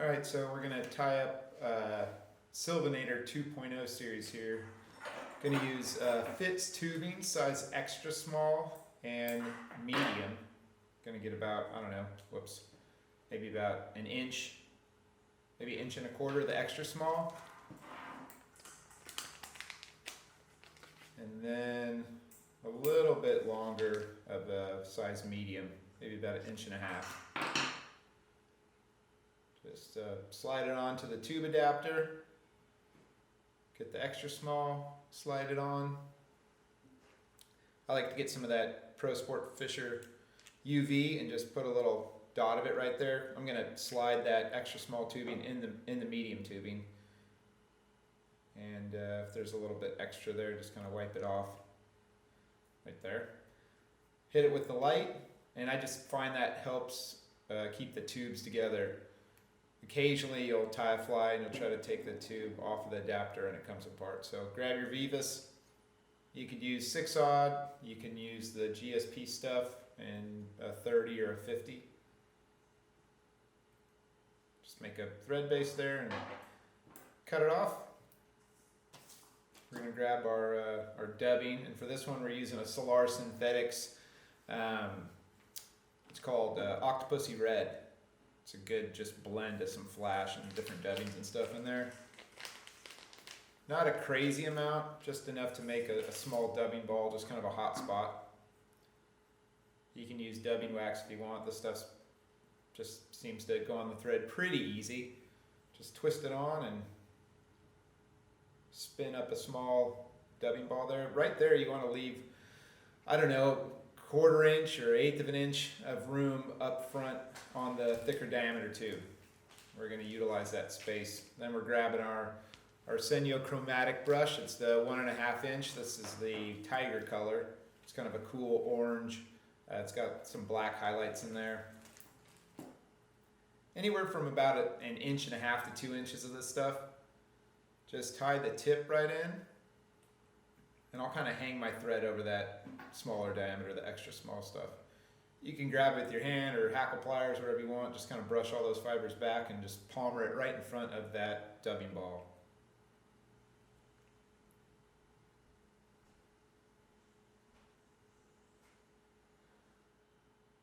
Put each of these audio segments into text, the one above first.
Alright, so we're going to tie up Silveynator 2.0 series here. Going to use Fitz tubing, size extra small and medium. Going to get about, I don't know, maybe about an inch, maybe 1.25 inches, the extra small. And then a little bit longer of a size medium, maybe about 1.5 inches. Just slide it onto the tube adapter, get the extra small, slide it on. I like to get some of that Pro Sport Fisher UV and just put a little dot of it right there. I'm going to slide that extra small tubing in the medium tubing. And if there's a little bit extra there, just kind of wipe it off right there. Hit it with the light, and I just find that helps keep the tubes together. Occasionally you'll tie a fly and you'll try to take the tube off of the adapter and it comes apart. So grab your Veevus. You could use 6-aught, you can use the GSP stuff and a 30 or a 50. Just make a thread base there and cut it off. We're going to grab our dubbing, and for this one we're using a Solar Synthetics. It's called Octopuzzy Red. It's a good just blend of some flash and different dubbings and stuff in there. Not a crazy amount, just enough to make a small dubbing ball, just kind of a hot spot. You can use dubbing wax if you want. This stuff just seems to go on the thread pretty easy. Just twist it on and spin up a small dubbing ball there. Right there you want to leave, I don't know, 1/4 inch or 1/8 of an inch of room up front on the thicker diameter tube. We're going to utilize that space. Then we're grabbing our Senyo Chromatic brush. It's the 1.5 inch. This is the tiger color. It's kind of a cool orange. It's got some black highlights in there. Anywhere from about 1.5 inches to 2 inches of this stuff. Just tie the tip right in, and I'll kind of hang my thread over that smaller diameter, the extra small stuff. You can grab it with your hand or hackle pliers, whatever you want. Just kind of brush all those fibers back and just palmer it right in front of that dubbing ball.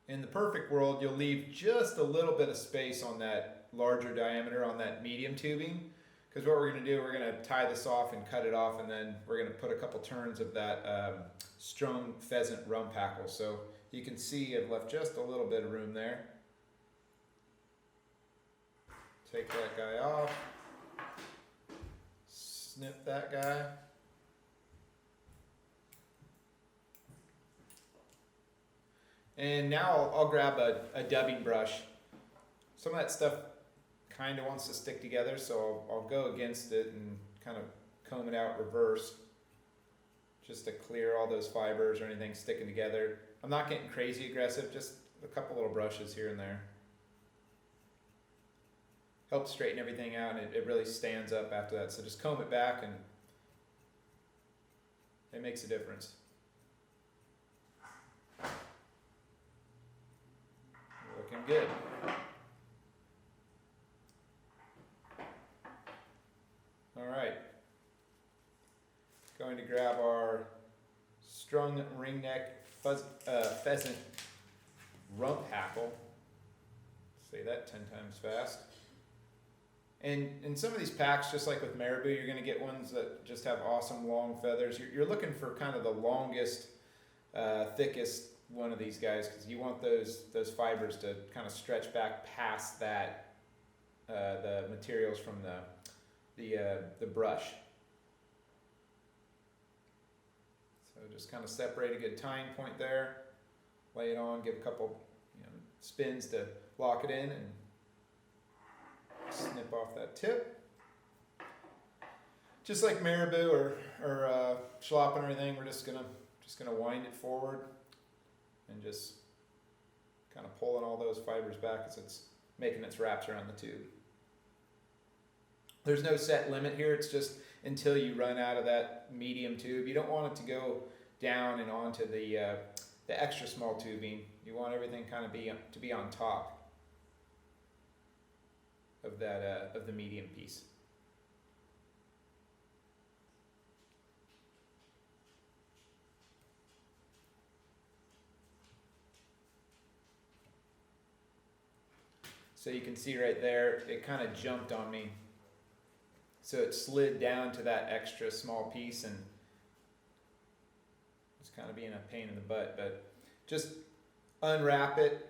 In the perfect world, you'll leave just a little bit of space on that larger diameter on that medium tubing. Because what we're going to do, we're going to tie this off and cut it off, and then we're going to put a couple turns of that strung pheasant rump hackle. So you can see I've left just a little bit of room there. Take that guy off. Snip that guy. And now I'll grab a dubbing brush. Some of that stuff kind of wants to stick together, so I'll go against it and kind of comb it out reverse just to clear all those fibers or anything sticking together. I'm not getting crazy aggressive, just a couple little brushes here and there. Helps straighten everything out, and it really stands up after that. So just comb it back and it makes a difference. Looking good. Alright, going to grab our strung ringneck pheasant rump hackle. Say that 10 times fast. And in some of these packs, just like with Marabou, you're going to get ones that just have awesome long feathers. You're looking for kind of the longest, thickest one of these guys, because you want those fibers to kind of stretch back past that, the materials from the brush. So just kind of separate a good tying point there, lay it on, give a couple spins to lock it in, and snip off that tip. Just like Marabou or Schlop and everything, we're just gonna wind it forward and just kind of pulling all those fibers back as it's making its wraps around the tube. There's no set limit here, it's just until you run out of that medium tube. You don't want it to go down and onto the extra small tubing. You want everything kind of to be on top of of the medium piece. So you can see right there, it kind of jumped on me. So it slid down to that extra small piece, and it's kind of being a pain in the butt, but just unwrap it,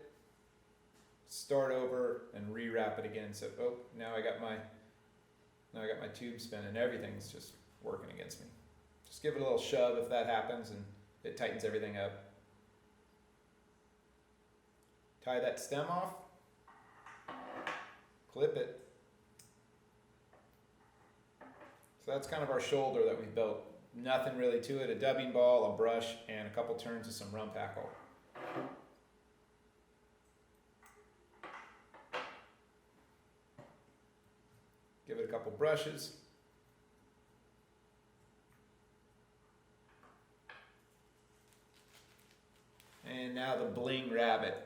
start over, and rewrap it again. So, oh, now I got my tube spinning. Everything's just working against me. Just give it a little shove if that happens, and it tightens everything up. Tie that stem off. Clip it. So that's kind of our shoulder that we've built. Nothing really to it, a dubbing ball, a brush, and a couple turns of some rump hackle. Give it a couple brushes. And now the Bling Rabbit.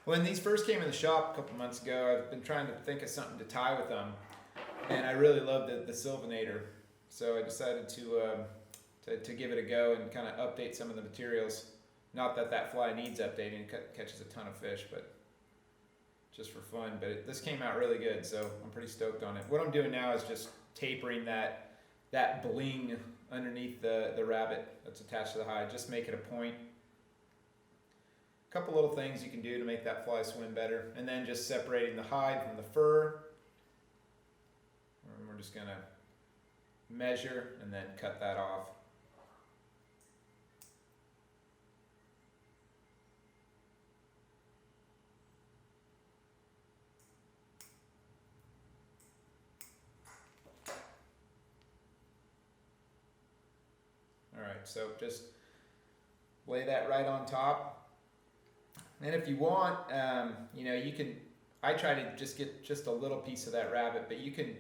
When these first came in the shop a couple months ago, I've been trying to think of something to tie with them, and I really loved the Silveynator. So I decided to give it a go and kind of update some of the materials. Not that that fly needs updating, it catches a ton of fish, but just for fun. But this came out really good, so I'm pretty stoked on it. What I'm doing now is just tapering that bling underneath the rabbit that's attached to the hide. Just make it a point. Couple little things you can do to make that fly swim better, and then just separating the hide from the fur. And we're just gonna measure and then cut that off. All right, so just lay that right on top. And if you want, you know, you can, I try to just get just a little piece of that rabbit, but you can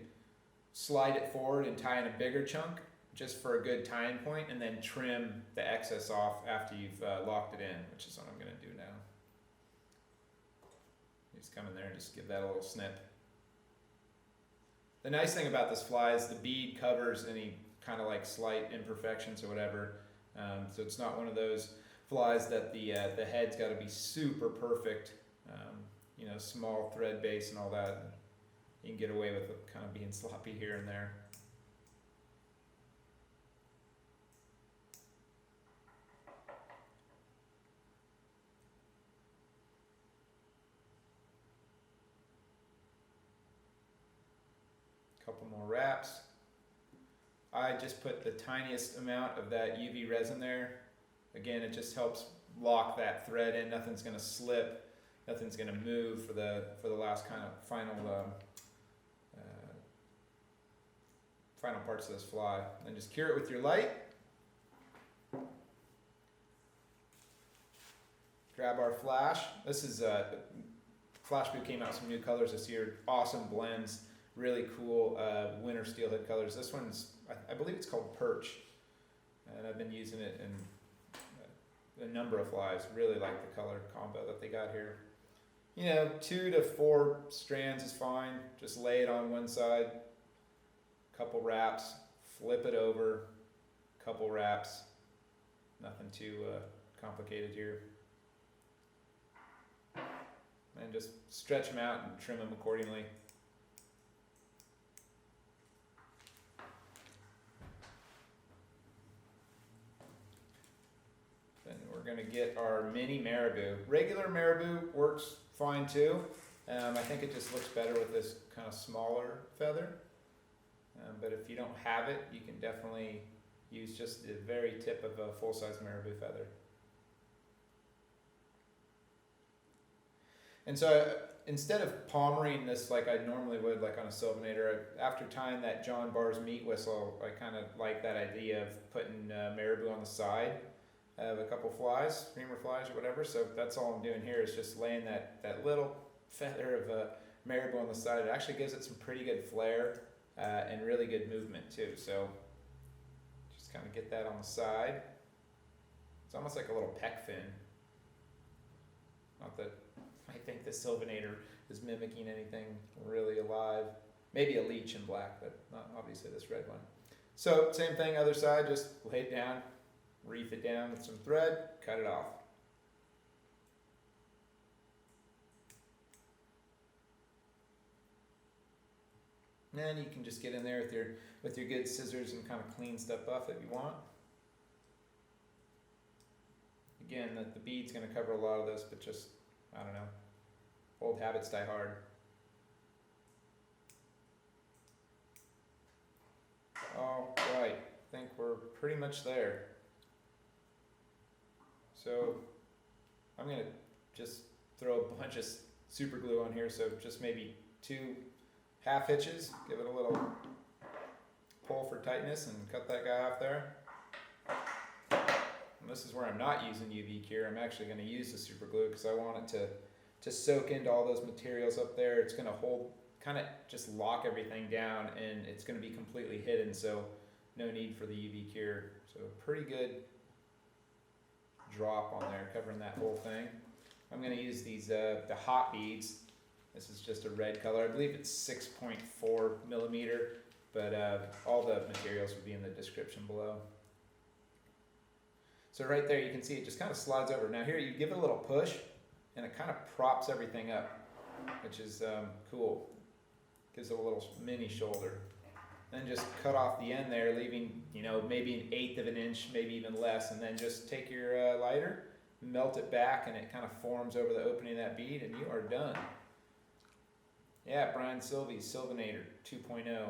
slide it forward and tie in a bigger chunk just for a good tying point, and then trim the excess off after you've locked it in, which is what I'm going to do now. Just come in there and just give that a little snip. The nice thing about this fly is the bead covers any kind of like slight imperfections or whatever, so it's not one of those flies that the head's got to be super perfect, you know, small thread base and all that. You can get away with it kind of being sloppy here and there. Couple more wraps. I just put the tiniest amount of that UV resin there. Again, it just helps lock that thread in. Nothing's going to slip. Nothing's going to move for the last kind of final parts of this fly. Then just cure it with your light. Grab our flash. This is Flashabou came out with some new colors this year. Awesome blends. Really cool winter steelhead colors. This one's, I believe it's called Perch, and I've been using it in a number of flies. Really like the color combo that they got here. You know, 2 to 4 strands is fine. Just lay it on one side, couple wraps, flip it over, couple wraps. Nothing too complicated here. And just stretch them out and trim them accordingly. We're going to get our mini Marabou. Regular Marabou works fine too. I think it just looks better with this kind of smaller feather. But if you don't have it, you can definitely use just the very tip of a full-size Marabou feather. And so instead of palmering this like I normally would, like on a Silveynator, after tying that John Barr's meat whistle, I kind of like that idea of putting Marabou on the side of a couple flies, streamer flies or whatever. So that's all I'm doing here is just laying that little feather of Marabou on the side. It actually gives it some pretty good flair and really good movement too. So just kind of get that on the side. It's almost like a little peck fin. Not that I think the Silveynator is mimicking anything really alive. Maybe a leech in black, but not obviously this red one. So same thing, other side, just lay it down, reef it down with some thread, cut it off. And then you can just get in there with your good scissors and kind of clean stuff off if you want. Again, the bead's going to cover a lot of this, but just, I don't know, old habits die hard. All right, I think we're pretty much there. So I'm going to just throw a bunch of super glue on here, so just maybe 2 half hitches, give it a little pull for tightness and cut that guy off there. And this is where I'm not using UV cure. I'm actually going to use the super glue because I want it to soak into all those materials up there. It's going to hold, kind of just lock everything down, and it's going to be completely hidden, so no need for the UV cure. So pretty good drop on there, covering that whole thing. I'm going to use these the hot beads. This is just a red color. I believe it's 6.4 millimeter, but all the materials will be in the description below. So right there you can see it just kind of slides over. Now here you give it a little push and it kind of props everything up, which is cool. Gives it a little mini shoulder. Then just cut off the end there, leaving, you know, maybe 1/8 of an inch, maybe even less, and then just take your lighter, melt it back, and it kind of forms over the opening of that bead, and you are done. Yeah, Brian Silvey, Silveynator 2.0.